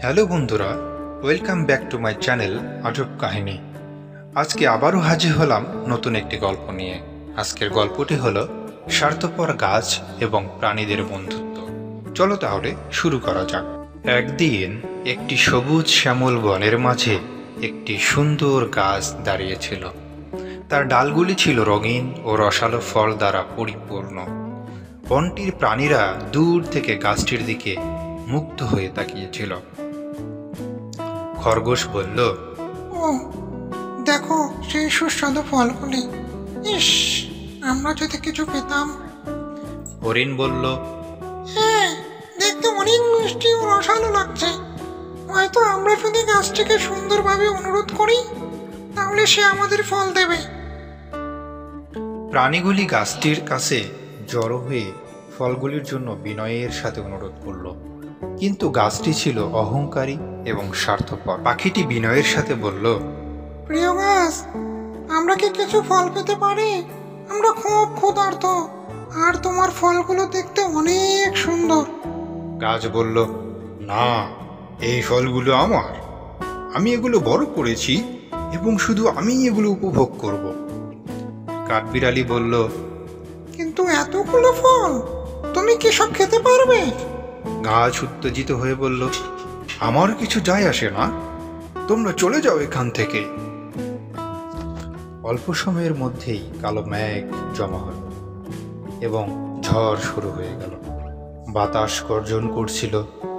Hello বন্ধুরা, welcome back to my channel আজব কাহিনী। আজকে আবারও হাজির হলাম নতুন একটি গল্প নিয়ে। আজকের গল্পটি হলো স্বার্থপর গাছ এবং প্রাণীদের বন্ধুত্ব। চলো তাহলে শুরু করা যাক। একদিন একটি সবুজ শ্যামল বনের মাঝে একটি সুন্দর গাছ দাঁড়িয়েছিল। তার ডালগুলি ছিল রঙিন ও রসালো ফল দ্বারা পরিপূর্ণ। বনটির প্রাণীরা দূর থেকে গাছটির দিকে মুগ্ধ হয়ে তাকিয়েছিল। খরগোশ বলল, ও দেখো সেই সুস্বাদু ফলগুলি, ইস আমরা যদি কিছু পেতাম। হরিণ বলল, হ্যাঁ, দেখতে অনেক মিষ্টি ও রসালো লাগছে। হয়তো আমরা যদি গাছটিকে সুন্দরভাবে অনুরোধ করি তাহলে সে আমাদের ফল দেবে। প্রাণীগুলি গাছটির কাছে জড়ো হয়ে ফলগুলির জন্য বিনয়ের সাথে অনুরোধ করল। কিন্তু গাছটি ছিল অহংকারী এবং স্বার্থপর। পাখিটি বিনয়ের সাথে বলল, প্রিয় গাছ, আমরা কি কিছু ফল পেতে পারি? আমরা খুব ক্ষুধার্ত, আর তোমার ফলগুলো দেখতে অনেক সুন্দর। গাছ বলল, না, এই ফলগুলো আমার। আমি এগুলো বড় করেছি এবং শুধু আমি এগুলো উপভোগ করব। কাঠবিড়ালি বলল, কিন্তু এতগুলো ফল তুমি কি সব খেতে পারবে? গাছ উত্তেজিত হয়ে বলল, আমার কিছু যায় আসে না, তোমরা চলে যাও এখান থেকে। অল্প সময়ের মধ্যেই কালো মেঘ জমা হল এবং ঝড় শুরু হয়ে গেল। বাতাস গর্জন করছিল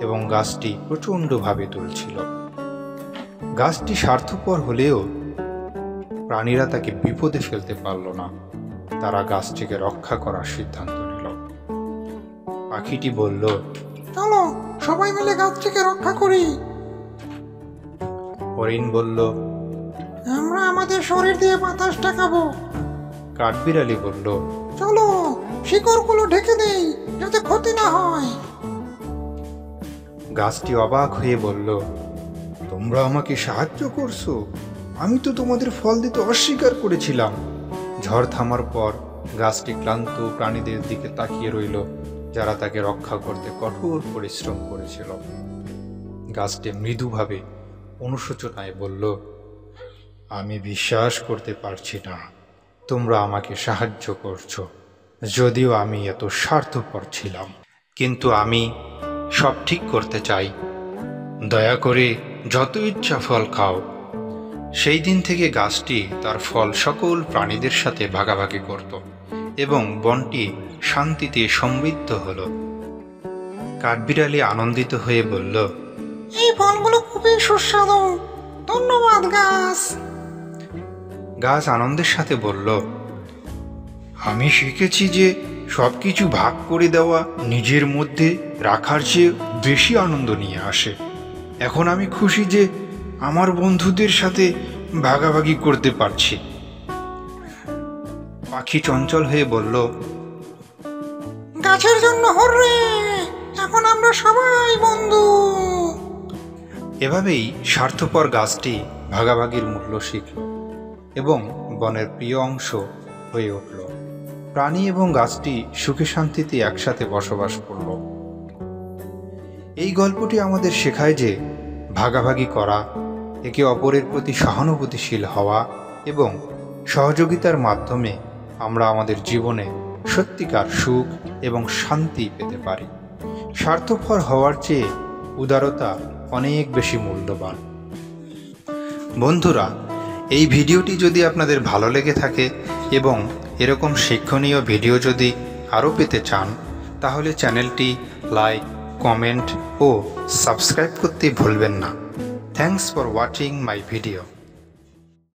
এবং গাছটি প্রচণ্ডভাবে দুলছিল। গাছটি স্বার্থপর হলেও প্রাণীরা তাকে বিপদে ফেলতে পারল না। তারা গাছটিকে রক্ষা করার সিদ্ধান্ত নিল। পাখিটি বলল, চলো সবাই মিলে গাছটিকে রক্ষা করি। হরিণ বলল, আমরা আমাদের শরীর দিয়ে বাতাস ঠেকাবো। কাঠবিড়ালি বলল, চলো শিকড়গুলো ঢেকে দেই যাতে ক্ষতি না হয়। গাছটি অবাক হয়ে বলল, তোমরা আমাকে সাহায্য করছো? আমি তো তোমাদের ফল দিতে অস্বীকার করেছিলাম। ঝড় থামার পর গাছটি ক্লান্ত প্রাণীদের দিকে তাকিয়ে রইল, যারা তাকে রক্ষা করতে কঠোর পরিশ্রম করেছিল। গাছটি মৃদুভাবে অনুশোচনায় বলল, আমি বিশ্বাস করতে পারছি না তোমরা আমাকে সাহায্য করছো, যদিও আমি এত স্বার্থপর ছিলাম। কিন্তু আমি সব ঠিক করতে চাই। দয়া করে যত ইচ্ছা ফল খাও। সেই দিন থেকে গাছটি তার ফল সকল প্রাণীদের সাথে ভাগাভাগি করত এবং বনটি শান্তিতে সমৃদ্ধ হল। কাঠবিড়ালি আনন্দিত হয়ে বলল, এই ফলগুলো খুবই সুস্বাদু, ধন্যবাদ গাছ। গাছ আনন্দের সাথে বলল, আমি শিখেছি যে সবকিছু ভাগ করে দেওয়া নিজের মধ্যে রাখার চেয়ে বেশি আনন্দ নিয়ে আসে। এখন আমি খুশি যে আমার বন্ধুদের সাথে ভাগাভাগি করতে পারছি। পাখি চঞ্চল হয়ে বলল, গাছের জন্য হর্রে, এখন আমরা সবাই বন্ধু। এভাবেই স্বার্থপর গাছটি ভাগাভাগির মূল্য শিখল এবং বনের প্রিয় অংশ হয়ে উঠল। প্রাণী এবং গাছটি সুখে শান্তিতে একসাথে বসবাস করল। এই গল্পটি আমাদের শেখায় যে ভাগাভাগি করা, একে অপরের প্রতি সহানুভূতিশীল হওয়া এবং সহযোগিতার মাধ্যমে আমরা আমাদের জীবনে সত্যিকার সুখ এবং শান্তি পেতে পারি। স্বার্থপর হওয়ার চেয়ে উদারতা অনেক বেশি মূল্যবান। বন্ধুরা, এই ভিডিওটি যদি আপনাদের ভালো লেগে থাকে এবং এরকম শিক্ষণীয় ভিডিও যদি আরও পেতে চান, তাহলে চ্যানেলটি লাইক, কমেন্ট ও সাবস্ক্রাইব করতে ভুলবেন না। Thanks for watching my video.